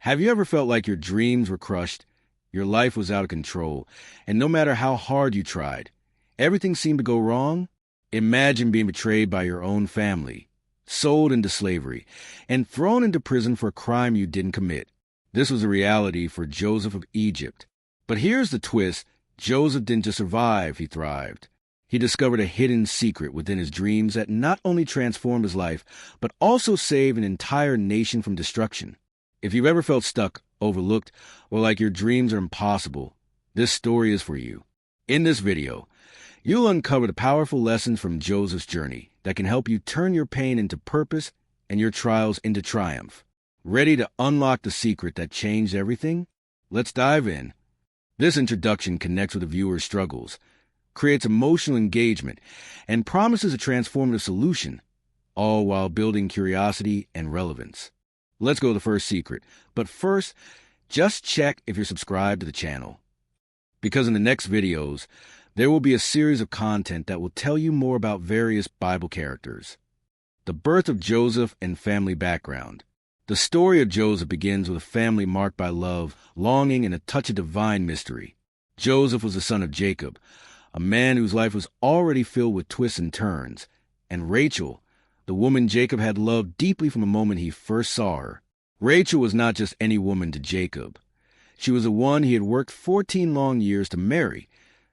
Have you ever felt like your dreams were crushed, your life was out of control, and no matter how hard you tried, everything seemed to go wrong? Imagine being betrayed by your own family, sold into slavery, and thrown into prison for a crime you didn't commit. This was a reality for Joseph of Egypt. But here's the twist. Joseph didn't just survive, he thrived. He discovered a hidden secret within his dreams that not only transformed his life, but also saved an entire nation from destruction. If you've ever felt stuck, overlooked, or like your dreams are impossible, this story is for you. In this video, you'll uncover the powerful lessons from Joseph's journey that can help you turn your pain into purpose and your trials into triumph. Ready to unlock the secret that changed everything? Let's dive in. This introduction connects with the viewer's struggles, creates emotional engagement, and promises a transformative solution, all while building curiosity and relevance. Let's go to the first secret. But first, just check if you're subscribed to the channel. Because in the next videos, there will be a series of content that will tell you more about various Bible characters. The birth of Joseph and family background. The story of Joseph begins with a family marked by love, longing, and a touch of divine mystery. Joseph was the son of Jacob, a man whose life was already filled with twists and turns, and Rachel, the woman Jacob had loved deeply from the moment he first saw her. Rachel was not just any woman to Jacob. She was the one he had worked 14 long years to marry,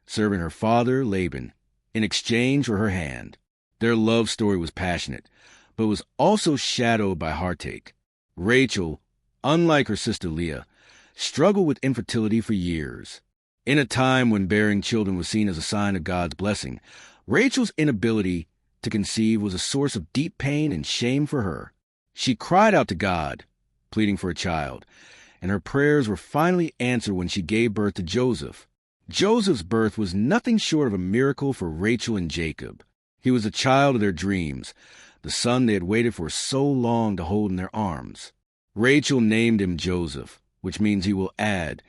serving her father, Laban, in exchange for her hand. Their love story was passionate, but was also shadowed by heartache. Rachel, unlike her sister Leah, struggled with infertility for years. In a time when bearing children was seen as a sign of God's blessing, Rachel's inability to conceive was a source of deep pain and shame for her. She cried out to God, pleading for a child, and her prayers were finally answered when she gave birth to Joseph. Joseph's birth was nothing short of a miracle for Rachel and Jacob. He was a child of their dreams, the son they had waited for so long to hold in their arms. Rachel named him Joseph, which means he will add,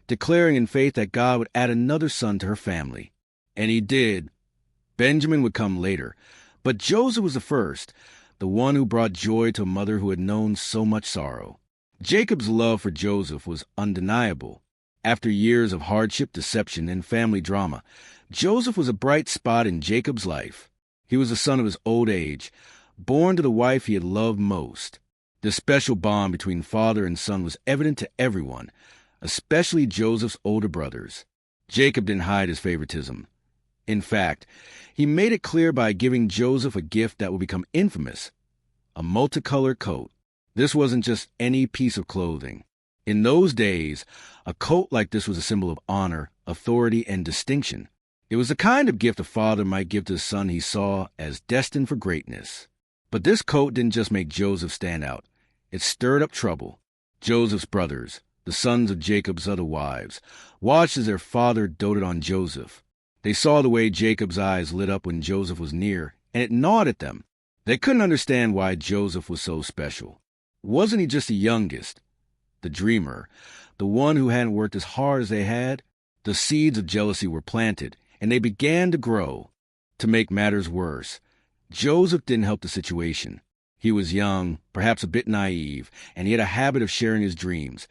declaring in faith that God would add another son to her family. And he did. Benjamin would come later, but Joseph was the first, the one who brought joy to a mother who had known so much sorrow. Jacob's love for Joseph was undeniable. After years of hardship, deception, and family drama, Joseph was a bright spot in Jacob's life. He was the son of his old age, born to the wife he had loved most. The special bond between father and son was evident to everyone, especially Joseph's older brothers. Jacob didn't hide his favoritism. In fact, he made it clear by giving Joseph a gift that would become infamous, a multicolored coat. This wasn't just any piece of clothing. In those days, a coat like this was a symbol of honor, authority, and distinction. It was the kind of gift a father might give to the son he saw as destined for greatness. But this coat didn't just make Joseph stand out. It stirred up trouble. Joseph's brothers, the sons of Jacob's other wives, watched as their father doted on Joseph. They saw the way Jacob's eyes lit up when Joseph was near, and it gnawed at them. They couldn't understand why Joseph was so special. Wasn't he just the youngest, the dreamer, the one who hadn't worked as hard as they had? The seeds of jealousy were planted, and they began to grow. To make matters worse, Joseph didn't help the situation. He was young, perhaps a bit naive, and he had a habit of sharing his dreams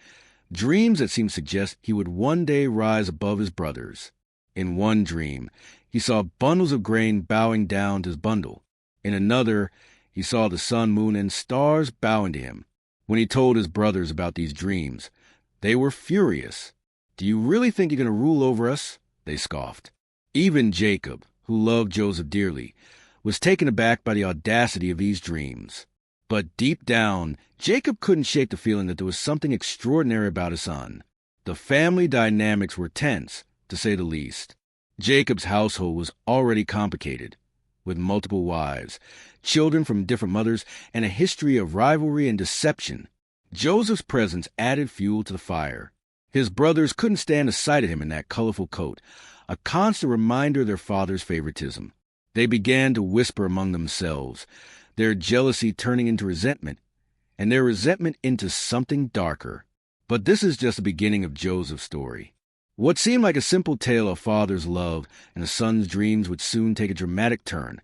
that seemed to suggest he would one day rise above his brothers. In one dream, he saw bundles of grain bowing down to his bundle. In another, he saw the sun, moon, and stars bowing to him. When he told his brothers about these dreams, they were furious. "Do you really think you're going to rule over us?" they scoffed. Even Jacob, who loved Joseph dearly, was taken aback by the audacity of these dreams. But deep down, Jacob couldn't shake the feeling that there was something extraordinary about his son. The family dynamics were tense, to say the least. Jacob's household was already complicated, with multiple wives, children from different mothers, and a history of rivalry and deception. Joseph's presence added fuel to the fire. His brothers couldn't stand the sight of him in that colorful coat, a constant reminder of their father's favoritism. They began to whisper among themselves, their jealousy turning into resentment, and their resentment into something darker. But this is just the beginning of Joseph's story. What seemed like a simple tale of father's love and a son's dreams would soon take a dramatic turn,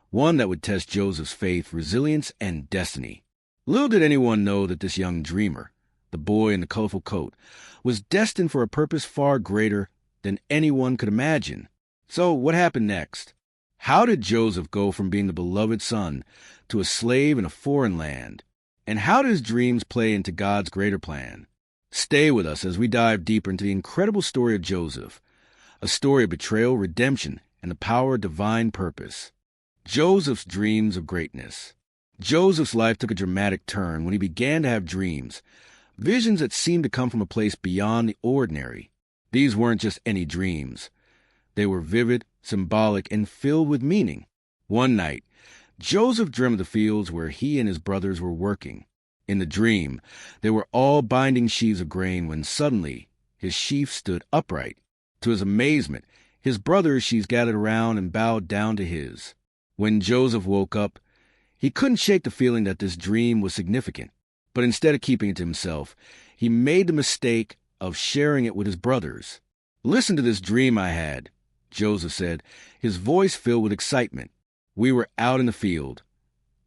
one that would test Joseph's faith, resilience, and destiny. Little did anyone know that this young dreamer the boy in the colorful coat, was destined for a purpose far greater than anyone could imagine. So what happened next? How did Joseph go from being the beloved son to a slave in a foreign land? And how did his dreams play into God's greater plan? Stay with us as we dive deeper into the incredible story of Joseph, a story of betrayal, redemption, and the power of divine purpose. Joseph's dreams of greatness. Joseph's life took a dramatic turn when he began to have dreams, visions that seemed to come from a place beyond the ordinary. These weren't just any dreams. They were vivid, symbolic, and filled with meaning. One night, Joseph dreamed of the fields where he and his brothers were working. In the dream, they were all binding sheaves of grain when suddenly his sheaf stood upright. To his amazement, his brothers' sheaves gathered around and bowed down to his. When Joseph woke up, he couldn't shake the feeling that this dream was significant. But instead of keeping it to himself, he made the mistake of sharing it with his brothers. "Listen to this dream I had," Joseph said, his voice filled with excitement. "We were out in the field,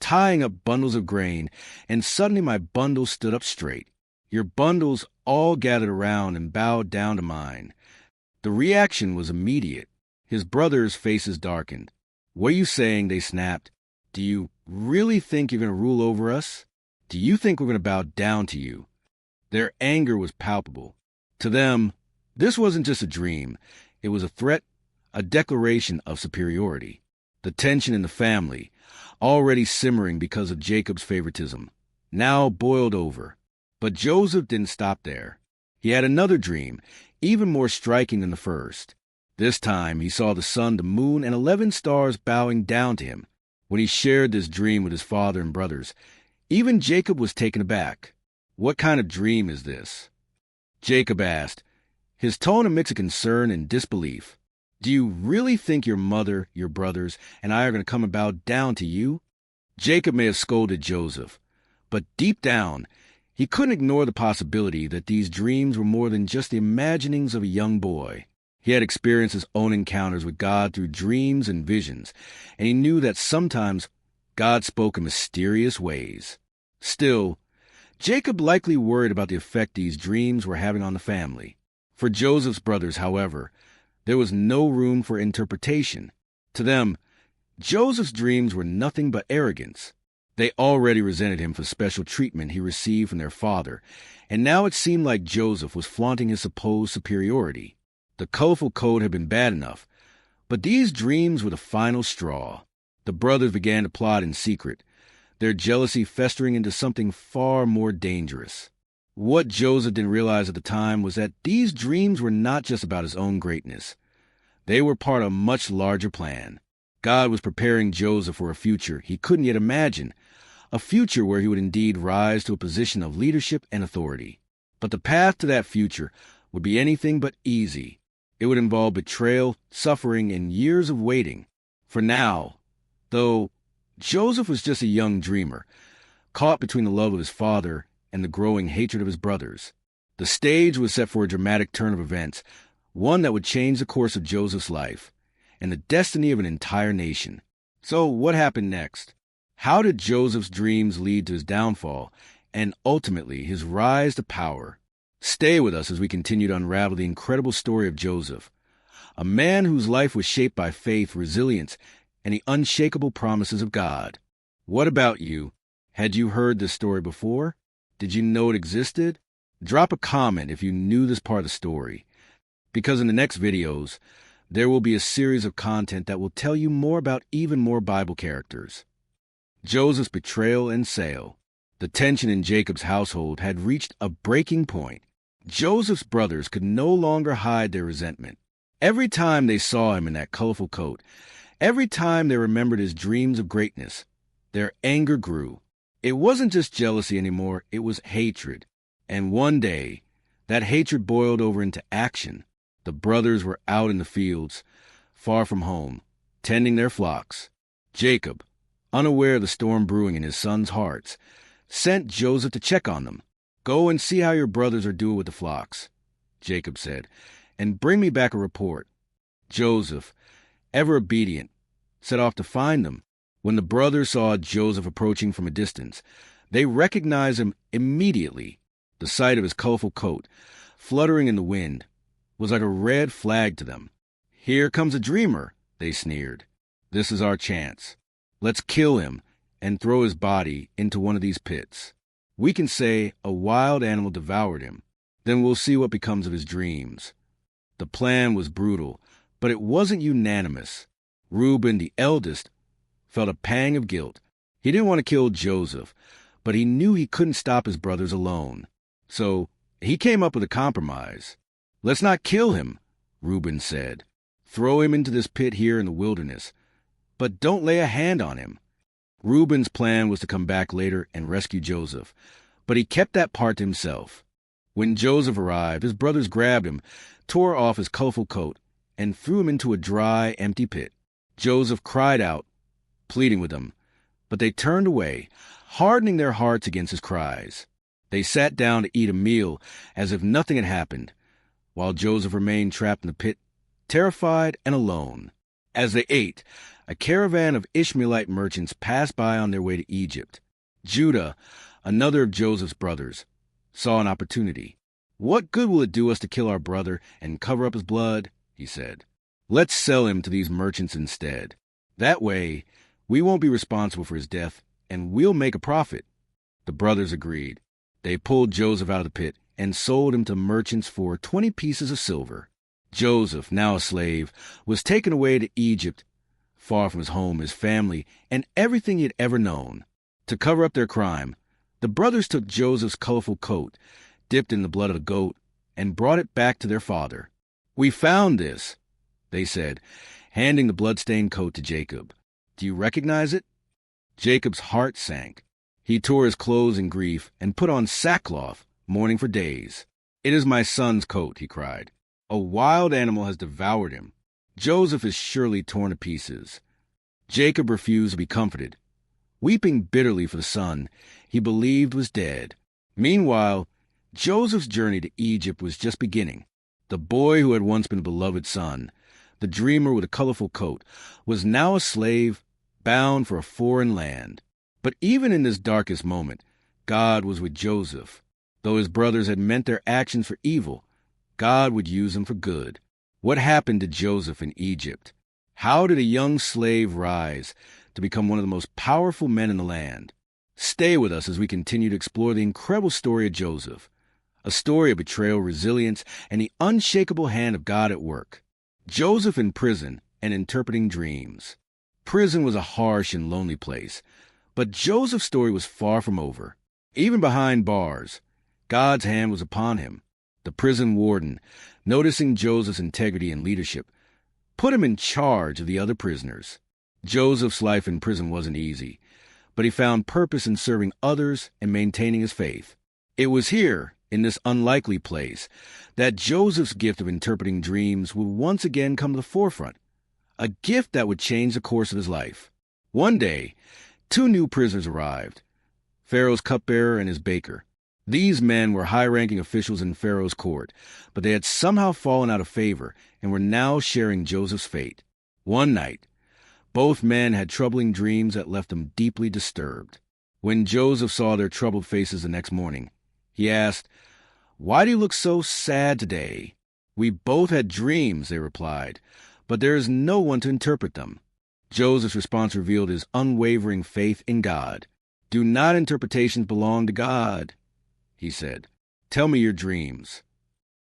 tying up bundles of grain, and suddenly my bundle stood up straight. Your bundles all gathered around and bowed down to mine." The reaction was immediate. His brothers' faces darkened. "What are you saying?" they snapped. "Do you really think you're going to rule over us? Do you think we're going to bow down to you?" Their anger was palpable. To them, this wasn't just a dream. It was a threat, a declaration of superiority. The tension in the family, already simmering because of Jacob's favoritism, now boiled over. But Joseph didn't stop there. He had another dream, even more striking than the first. This time, he saw the sun, the moon, and 11 stars bowing down to him. When he shared this dream with his father and brothers, even Jacob was taken aback. "What kind of dream is this?" Jacob asked, his tone a mix of concern and disbelief. "Do you really think your mother, your brothers, and I are going to come and bow down to you?" Jacob may have scolded Joseph, but deep down, he couldn't ignore the possibility that these dreams were more than just the imaginings of a young boy. He had experienced his own encounters with God through dreams and visions, and he knew that sometimes God spoke in mysterious ways. Still, Jacob likely worried about the effect these dreams were having on the family. For Joseph's brothers, however, there was no room for interpretation. To them, Joseph's dreams were nothing but arrogance. They already resented him for the special treatment he received from their father, and now it seemed like Joseph was flaunting his supposed superiority. The colorful coat had been bad enough, but these dreams were the final straw. The brothers began to plot in secret, their jealousy festering into something far more dangerous. What Joseph didn't realize at the time was that these dreams were not just about his own greatness. They were part of a much larger plan. God was preparing Joseph for a future he couldn't yet imagine, a future where he would indeed rise to a position of leadership and authority. But the path to that future would be anything but easy. It would involve betrayal, suffering, and years of waiting. For now, though, Joseph was just a young dreamer, caught between the love of his father and the growing hatred of his brothers. The stage was set for a dramatic turn of events, one that would change the course of Joseph's life and the destiny of an entire nation. So what happened next? How did Joseph's dreams lead to his downfall and ultimately his rise to power? Stay with us as we continue to unravel the incredible story of Joseph, a man whose life was shaped by faith, resilience, and the unshakable promises of God. What about you? Had you heard this story before? Did you know it existed? Drop a comment if you knew this part of the story, because in the next videos, there will be a series of content that will tell you more about even more Bible characters. Joseph's betrayal and sale. The tension in Jacob's household had reached a breaking point. Joseph's brothers could no longer hide their resentment. Every time they saw him in that colorful coat, every time they remembered his dreams of greatness, their anger grew. It wasn't just jealousy anymore, it was hatred. And one day, that hatred boiled over into action. The brothers were out in the fields, far from home, tending their flocks. Jacob, unaware of the storm brewing in his sons' hearts, sent Joseph to check on them. "Go and see how your brothers are doing with the flocks," Jacob said, "and bring me back a report." Joseph, ever obedient, set off to find them. When the brothers saw Joseph approaching from a distance, they recognized him immediately. The The sight of his colorful coat, fluttering in the wind, was like a red flag to them. "Here comes a dreamer," they sneered. "This is our chance. Let's kill him and throw his body into one of these pits. We can say a wild animal devoured him. Then we'll see what becomes of his dreams." The plan was brutal, but it wasn't unanimous. Reuben, the eldest, felt a pang of guilt. He didn't want to kill Joseph, but he knew he couldn't stop his brothers alone. So he came up with a compromise. "Let's not kill him," Reuben said. "Throw him into this pit here in the wilderness, but don't lay a hand on him." Reuben's plan was to come back later and rescue Joseph, but he kept that part to himself. When Joseph arrived, his brothers grabbed him, tore off his colorful coat, and threw him into a dry, empty pit. Joseph cried out, pleading with them, but they turned away, hardening their hearts against his cries. They sat down to eat a meal as if nothing had happened, while Joseph remained trapped in the pit, terrified and alone. As they ate, a caravan of Ishmaelite merchants passed by on their way to Egypt. Judah, another of Joseph's brothers, saw an opportunity. "What good will it do us to kill our brother and cover up his blood?" he said. "Let's sell him to these merchants instead. That way, we won't be responsible for his death, and we'll make a profit." The brothers agreed. They pulled Joseph out of the pit and sold him to merchants for 20 pieces of silver. Joseph, now a slave, was taken away to Egypt, far from his home, his family, and everything he had ever known. To cover up their crime, the brothers took Joseph's colorful coat, dipped in the blood of a goat, and brought it back to their father. "We found this," they said, handing the blood-stained coat to Jacob. "Do you recognize it?" Jacob's heart sank. He tore his clothes in grief and put on sackcloth, mourning for days. "It is my son's coat," he cried. "A wild animal has devoured him. Joseph is surely torn to pieces." Jacob refused to be comforted. Weeping bitterly for the son he believed was dead. Meanwhile, Joseph's journey to Egypt was just beginning. The boy who had once been a beloved son, the dreamer with a colorful coat, was now a slave bound for a foreign land. But even in this darkest moment, God was with Joseph. Though his brothers had meant their actions for evil, God would use them for good. What happened to Joseph in Egypt? How did a young slave rise to become one of the most powerful men in the land? Stay with us as we continue to explore the incredible story of Joseph, a story of betrayal, resilience, and the unshakable hand of God at work. Joseph in prison and interpreting dreams. Prison was a harsh and lonely place, but Joseph's story was far from over. Even behind bars, God's hand was upon him. The prison warden, noticing Joseph's integrity and leadership, put him in charge of the other prisoners. Joseph's life in prison wasn't easy, but he found purpose in serving others and maintaining his faith. It was here, in this unlikely place, that Joseph's gift of interpreting dreams would once again come to the forefront, a gift that would change the course of his life. One day, 2 new prisoners arrived, Pharaoh's cupbearer and his baker. These men were high-ranking officials in Pharaoh's court, but they had somehow fallen out of favor and were now sharing Joseph's fate. One night, both men had troubling dreams that left them deeply disturbed. When Joseph saw their troubled faces the next morning, he asked, "Why do you look so sad today?" "We both had dreams," they replied, "but there is no one to interpret them." Joseph's response revealed his unwavering faith in God. "Do not interpretations belong to God?" he said. "Tell me your dreams."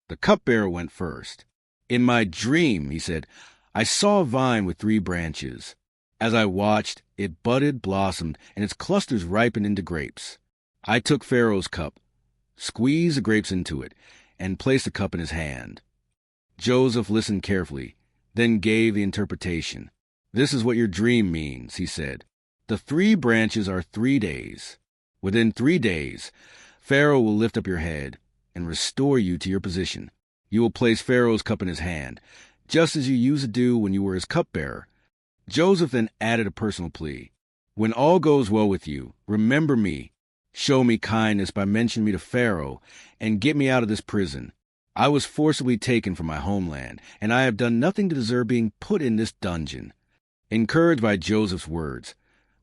The cupbearer went first. "In my dream," he said, "I saw a vine with 3 branches. As I watched, it budded, blossomed, and its clusters ripened into grapes. I took Pharaoh's cup, squeezed the grapes into it, and placed the cup in his hand." Joseph listened carefully, then gave the interpretation. "This is what your dream means," he said. "The 3 branches are 3 days. Within 3 days, Pharaoh will lift up your head and restore you to your position. You will place Pharaoh's cup in his hand, just as you used to do when you were his cupbearer." Joseph then added a personal plea. "When all goes well with you, remember me. Show me kindness by mentioning me to Pharaoh and get me out of this prison. I was forcibly taken from my homeland, and I have done nothing to deserve being put in this dungeon." Encouraged by Joseph's words,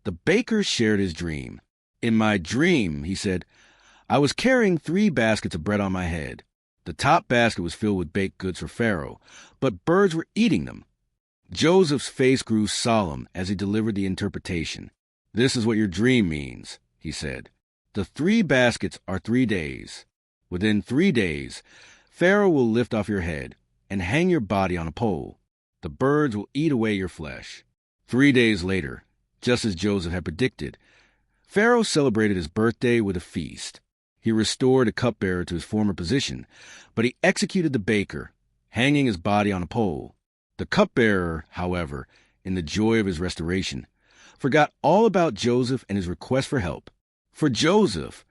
the baker shared his dream. "In my dream," he said, I was carrying 3 baskets of bread on my head. The top basket was filled with baked goods for Pharaoh, but birds were eating them. Joseph's face grew solemn as he delivered the interpretation. "This is what your dream means," he said. "The 3 baskets are 3 days. Within 3 days, Pharaoh will lift off your head and hang your body on a pole. The birds will eat away your flesh." 3 days later, just as Joseph had predicted, Pharaoh celebrated his birthday with a feast. He restored the cupbearer to his former position, but he executed the baker, hanging his body on a pole. The cupbearer, however, in the joy of his restoration, forgot all about Joseph and his request for help. For Joseph,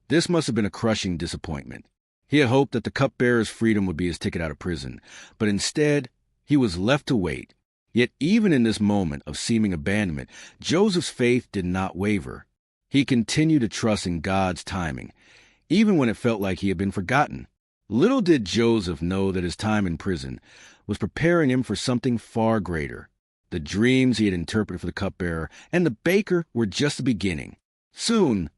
this must have been a crushing disappointment. He had hoped that the cupbearer's freedom would be his ticket out of prison, but instead, he was left to wait. Yet even in this moment of seeming abandonment, Joseph's faith did not waver. He continued to trust in God's timing, even when it felt like he had been forgotten. Little did Joseph know that his time in prison was preparing him for something far greater. The dreams he had interpreted for the cupbearer and the baker were just the beginning. Soon,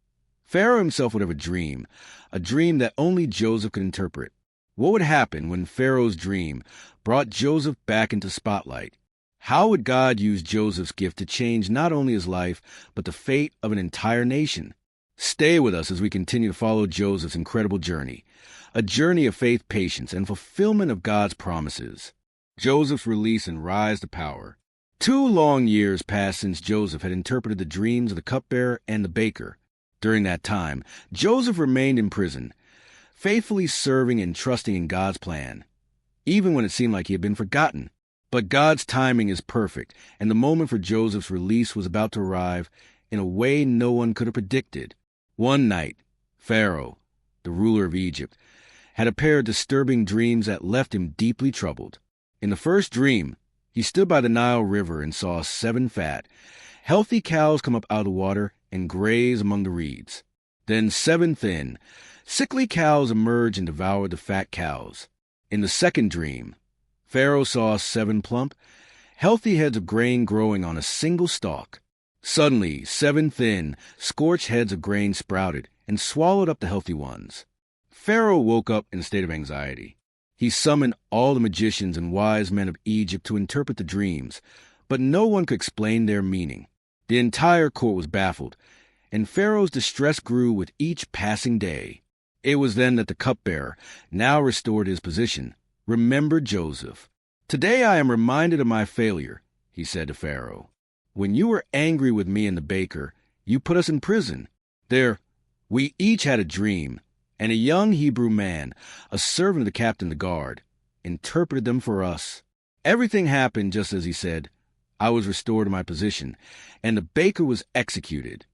Pharaoh himself would have a dream that only Joseph could interpret. What would happen when Pharaoh's dream brought Joseph back into spotlight? How would God use Joseph's gift to change not only his life, but the fate of an entire nation? Stay with us as we continue to follow Joseph's incredible journey, a journey of faith, patience, and fulfillment of God's promises. Joseph's release and rise to power. 2 long years passed since Joseph had interpreted the dreams of the cupbearer and the baker. During that time, Joseph remained in prison, faithfully serving and trusting in God's plan, even when it seemed like he had been forgotten. But God's timing is perfect, and the moment for Joseph's release was about to arrive in a way no one could have predicted. One night, Pharaoh, the ruler of Egypt, had a pair of disturbing dreams that left him deeply troubled. In the first dream, he stood by the Nile River and saw 7 fat, healthy cows come up out of the water and graze among the reeds. Then 7 thin, sickly cows emerged and devoured the fat cows. In the second dream, Pharaoh saw 7 plump, healthy heads of grain growing on a single stalk. Suddenly, 7 thin, scorched heads of grain sprouted and swallowed up the healthy ones. Pharaoh woke up in a state of anxiety. He summoned all the magicians and wise men of Egypt to interpret the dreams, but no one could explain their meaning. The entire court was baffled, and Pharaoh's distress grew with each passing day. It was then that the cupbearer, now restored his position, remembered Joseph. "Today I am reminded of my failure," he said to Pharaoh. "When you were angry with me and the baker, you put us in prison. There, we each had a dream, and a young Hebrew man, a servant of the captain of the guard, interpreted them for us. Everything happened just as he said. I was restored to my position, and the baker was executed."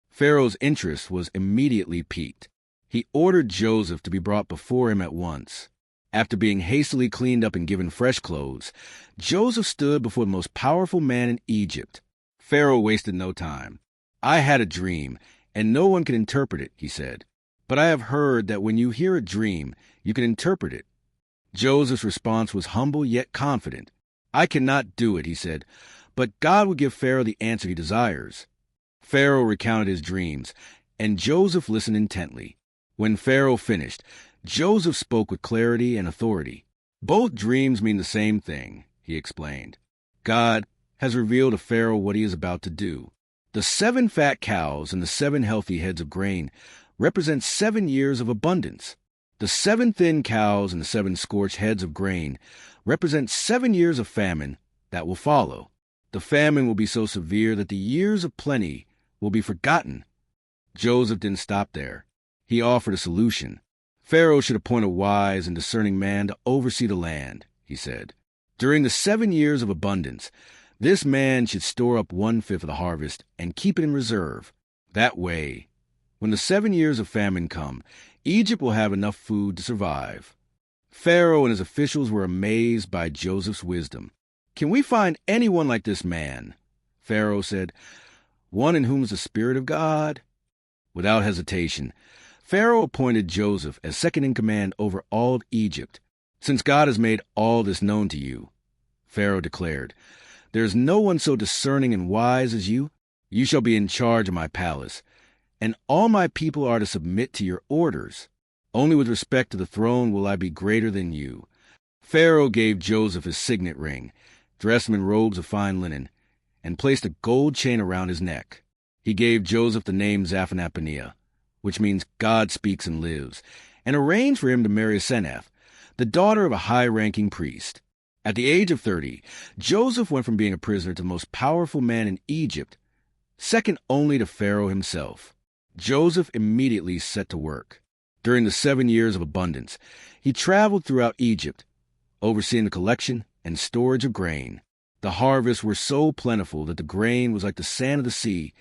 Pharaoh's interest was immediately piqued. He ordered Joseph to be brought before him at once. After being hastily cleaned up and given fresh clothes, Joseph stood before the most powerful man in Egypt. Pharaoh wasted no time. "I had a dream, and no one can interpret it," he said. "But I have heard that when you hear a dream, you can interpret it." Joseph's response was humble yet confident. "I cannot do it," he said, "but God will give Pharaoh the answer he desires." Pharaoh recounted his dreams, and Joseph listened intently. When Pharaoh finished, Joseph spoke with clarity and authority. "Both dreams mean the same thing," he explained. "God has revealed to Pharaoh what he is about to do. The 7 fat cows and the 7 healthy heads of grain represent 7 years of abundance. The 7 thin cows and the 7 scorched heads of grain represent 7 years of famine that will follow. The famine will be so severe that the years of plenty will be forgotten." Joseph didn't stop there. He offered a solution. "Pharaoh should appoint a wise and discerning man to oversee the land," he said. "During the 7 years of abundance, this man should store up 1/5 of the harvest and keep it in reserve. That way, when the 7 years of famine come, Egypt will have enough food to survive." Pharaoh and his officials were amazed by Joseph's wisdom. "Can we find anyone like this man?" Pharaoh said. "One in whom is the Spirit of God?" Without hesitation, Pharaoh appointed Joseph as second in command over all of Egypt. "Since God has made all this known to you," Pharaoh declared, "there is no one so discerning and wise as you. You shall be in charge of my palace, and all my people are to submit to your orders. Only with respect to the throne will I be greater than you." Pharaoh gave Joseph his signet ring, dressed him in robes of fine linen, and placed a gold chain around his neck. He gave Joseph the name Zaphenath-Paneah, which means God speaks and lives, and arranged for him to marry Asenath, the daughter of a high-ranking priest. At the age of 30, Joseph went from being a prisoner to the most powerful man in Egypt, second only to Pharaoh himself. Joseph immediately set to work. During the 7 years of abundance, he traveled throughout Egypt, overseeing the collection and storage of grain. The harvests were so plentiful that the grain was like the sand of the sea,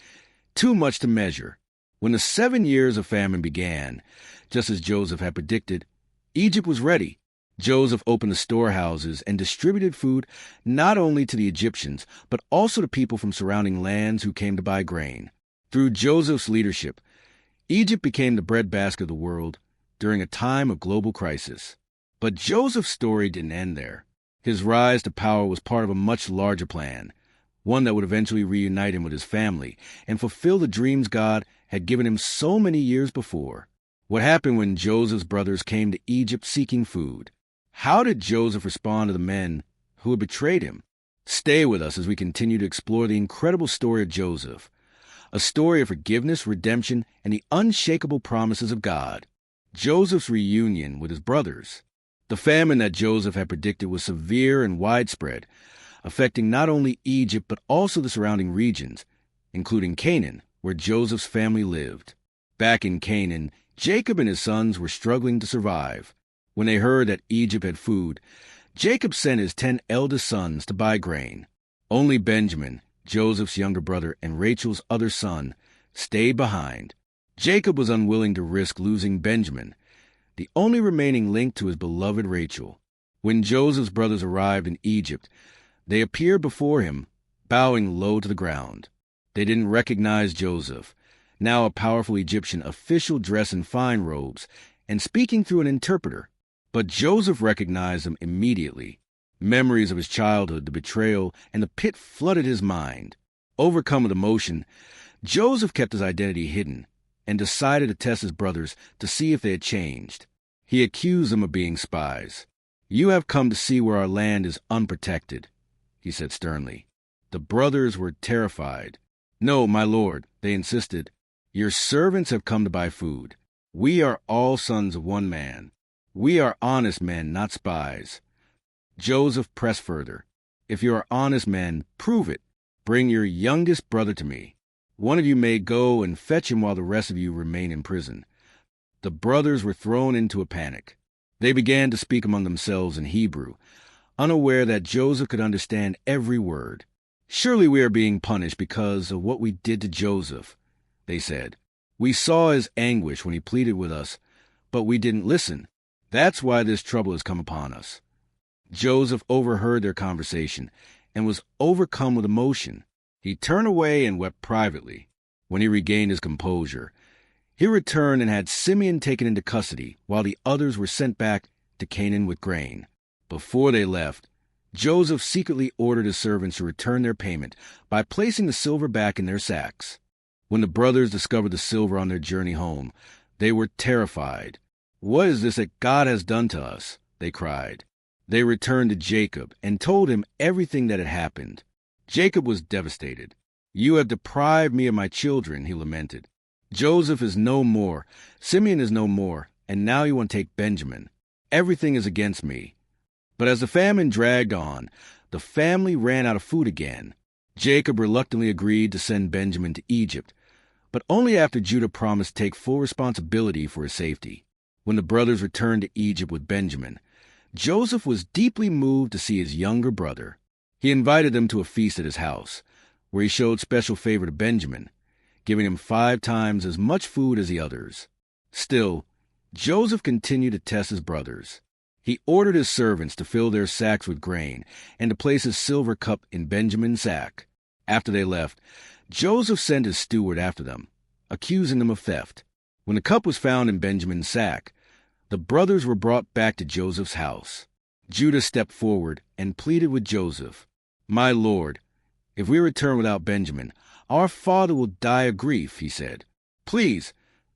too much to measure. When the 7 years of famine began, just as Joseph had predicted, Egypt was ready. Joseph opened the storehouses and distributed food not only to the Egyptians, but also to people from surrounding lands who came to buy grain. Through Joseph's leadership, Egypt became the breadbasket of the world during a time of global crisis. But Joseph's story didn't end there. His rise to power was part of a much larger plan, one that would eventually reunite him with his family and fulfill the dreams God had given him so many years before. What happened when Joseph's brothers came to Egypt seeking food? How did Joseph respond to the men who had betrayed him? Stay with us as we continue to explore the incredible story of Joseph, a story of forgiveness, redemption, and the unshakable promises of God. Joseph's reunion with his brothers. The famine that Joseph had predicted was severe and widespread, affecting not only Egypt but also the surrounding regions, including Canaan, where Joseph's family lived. Back in Canaan, Jacob and his sons were struggling to survive. When they heard that Egypt had food, Jacob sent his 10 eldest sons to buy grain. Only Benjamin, Joseph's younger brother and Rachel's other son, stayed behind. Jacob was unwilling to risk losing Benjamin, the only remaining link to his beloved Rachel. When Joseph's brothers arrived in Egypt, they appeared before him, bowing low to the ground. They didn't recognize Joseph, now a powerful Egyptian official dressed in fine robes and speaking through an interpreter. But Joseph recognized them immediately. Memories of his childhood, the betrayal, and the pit flooded his mind. Overcome with emotion, Joseph kept his identity hidden and decided to test his brothers to see if they had changed. He accused them of being spies. "You have come to see where our land is unprotected," he said sternly. The brothers were terrified. "No, my lord," they insisted. "Your servants have come to buy food. We are all sons of one man. We are honest men, not spies." Joseph pressed further. "If you are honest men, prove it. Bring your youngest brother to me. One of you may go and fetch him while the rest of you remain in prison." The brothers were thrown into a panic. They began to speak among themselves in Hebrew, unaware that Joseph could understand every word. "Surely we are being punished because of what we did to Joseph," they said. "We saw his anguish when he pleaded with us, but we didn't listen. That's why this trouble has come upon us." Joseph overheard their conversation and was overcome with emotion. He turned away and wept privately. When he regained his composure, he returned and had Simeon taken into custody while the others were sent back to Canaan with grain. Before they left, Joseph secretly ordered his servants to return their payment by placing the silver back in their sacks. When the brothers discovered the silver on their journey home, they were terrified. "What is this that God has done to us?" they cried. They returned to Jacob and told him everything that had happened. Jacob was devastated. "You have deprived me of my children," he lamented. "Joseph is no more, Simeon is no more, and now you want to take Benjamin. Everything is against me." But as the famine dragged on, the family ran out of food again. Jacob reluctantly agreed to send Benjamin to Egypt, but only after Judah promised to take full responsibility for his safety. When the brothers returned to Egypt with Benjamin, Joseph was deeply moved to see his younger brother. He invited them to a feast at his house, where he showed special favor to Benjamin, giving him 5 times as much food as the others. Still, Joseph continued to test his brothers. He ordered his servants to fill their sacks with grain and to place his silver cup in Benjamin's sack. After they left, Joseph sent his steward after them, accusing them of theft. When the cup was found in Benjamin's sack, the brothers were brought back to Joseph's house. Judah stepped forward and pleaded with Joseph. "My lord, if we return without Benjamin, our father will die of grief," he said. Please,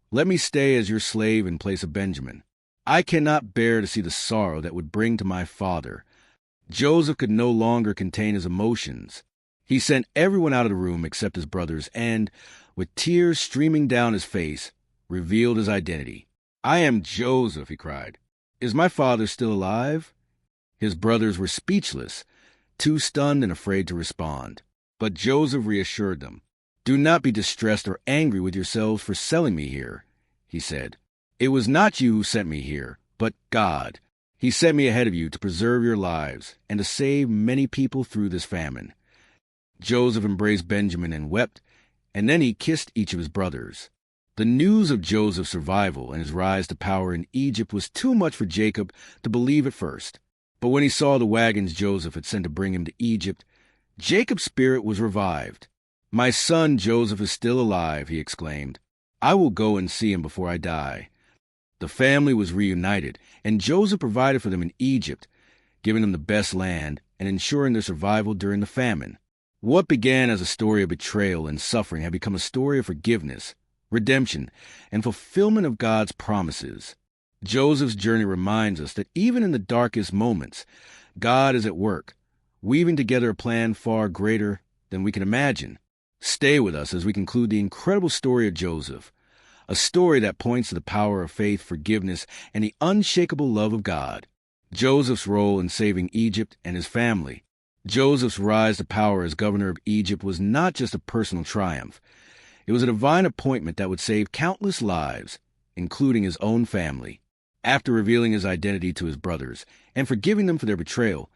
let me stay as your slave in place of Benjamin. I cannot bear to see the sorrow that would bring to my father." Joseph could no longer contain his emotions. He sent everyone out of the room except his brothers and, with tears streaming down his face, revealed his identity. "I am Joseph," he cried. "Is my father still alive?" His brothers were speechless, too stunned and afraid to respond. But Joseph reassured them. "Do not be distressed or angry with yourselves for selling me here," he said. "It was not you who sent me here, but God. He sent me ahead of you to preserve your lives and to save many people through this famine." Joseph embraced Benjamin and wept, and then he kissed each of his brothers. The news of Joseph's survival and his rise to power in Egypt was too much for Jacob to believe at first. But when he saw the wagons Joseph had sent to bring him to Egypt, Jacob's spirit was revived. "My son Joseph is still alive," he exclaimed. "I will go and see him before I die." The family was reunited, and Joseph provided for them in Egypt, giving them the best land and ensuring their survival during the famine. What began as a story of betrayal and suffering had become a story of forgiveness, redemption, and fulfillment of God's promises. Joseph's journey reminds us that even in the darkest moments, God is at work, weaving together a plan far greater than we can imagine. Stay with us as we conclude the incredible story of Joseph, a story that points to the power of faith, forgiveness, and the unshakable love of God. Joseph's role in saving Egypt and his family. Joseph's rise to power as governor of Egypt was not just a personal triumph. It was a divine appointment that would save countless lives, including his own family. After revealing his identity to his brothers and forgiving them for their betrayal,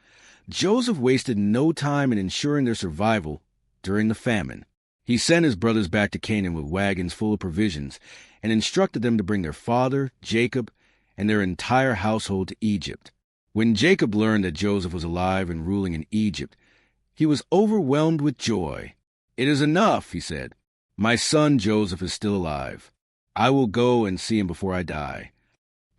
Joseph wasted no time in ensuring their survival during the famine. He sent his brothers back to Canaan with wagons full of provisions and instructed them to bring their father, Jacob, and their entire household to Egypt. When Jacob learned that Joseph was alive and ruling in Egypt, he was overwhelmed with joy. "It is enough," he said. "My son Joseph is still alive. I will go and see him before I die."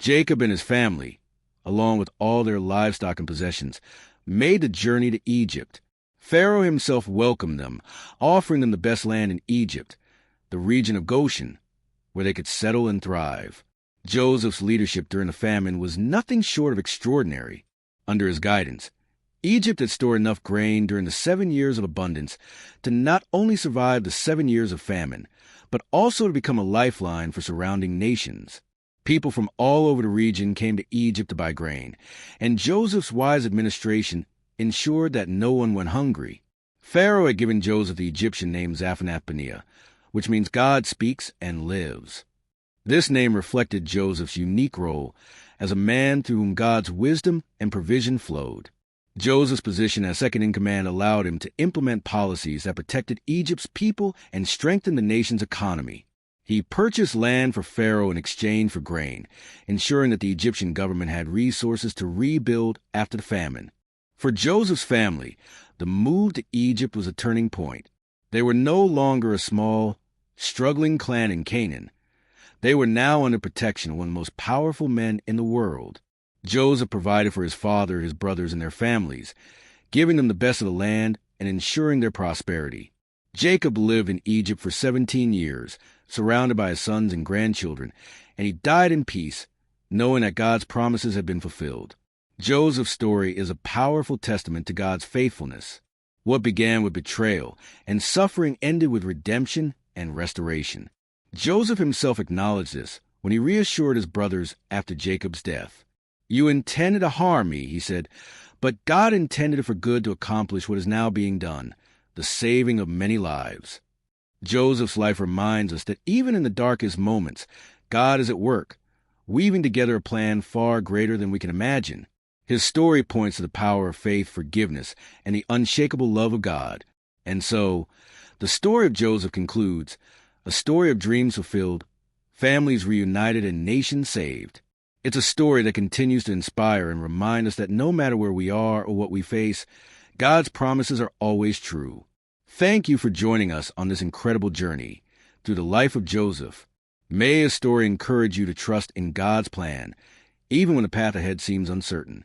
Jacob and his family, along with all their livestock and possessions, made the journey to Egypt. Pharaoh himself welcomed them, offering them the best land in Egypt, the region of Goshen, where they could settle and thrive. Joseph's leadership during the famine was nothing short of extraordinary. Under his guidance, Egypt had stored enough grain during the 7 years of abundance to not only survive the 7 years of famine, but also to become a lifeline for surrounding nations. People from all over the region came to Egypt to buy grain, and Joseph's wise administration ensured that no one went hungry. Pharaoh had given Joseph the Egyptian name Zaphenath-Paneah, which means God speaks and lives. This name reflected Joseph's unique role as a man through whom God's wisdom and provision flowed. Joseph's position as second-in-command allowed him to implement policies that protected Egypt's people and strengthened the nation's economy. He purchased land for Pharaoh in exchange for grain, ensuring that the Egyptian government had resources to rebuild after the famine. For Joseph's family, the move to Egypt was a turning point. They were no longer a small, struggling clan in Canaan. They were now under protection of one of the most powerful men in the world. Joseph provided for his father, his brothers, and their families, giving them the best of the land and ensuring their prosperity. Jacob lived in Egypt for 17 years, surrounded by his sons and grandchildren, and he died in peace, knowing that God's promises had been fulfilled. Joseph's story is a powerful testament to God's faithfulness. What began with betrayal and suffering ended with redemption and restoration. Joseph himself acknowledged this when he reassured his brothers after Jacob's death. "You intended to harm me," he said, "but God intended it for good to accomplish what is now being done, the saving of many lives." Joseph's life reminds us that even in the darkest moments, God is at work, weaving together a plan far greater than we can imagine. His story points to the power of faith, forgiveness, and the unshakable love of God. And so, the story of Joseph concludes, a story of dreams fulfilled, families reunited, and nations saved. It's a story that continues to inspire and remind us that no matter where we are or what we face, God's promises are always true. Thank you for joining us on this incredible journey through the life of Joseph. May his story encourage you to trust in God's plan, even when the path ahead seems uncertain.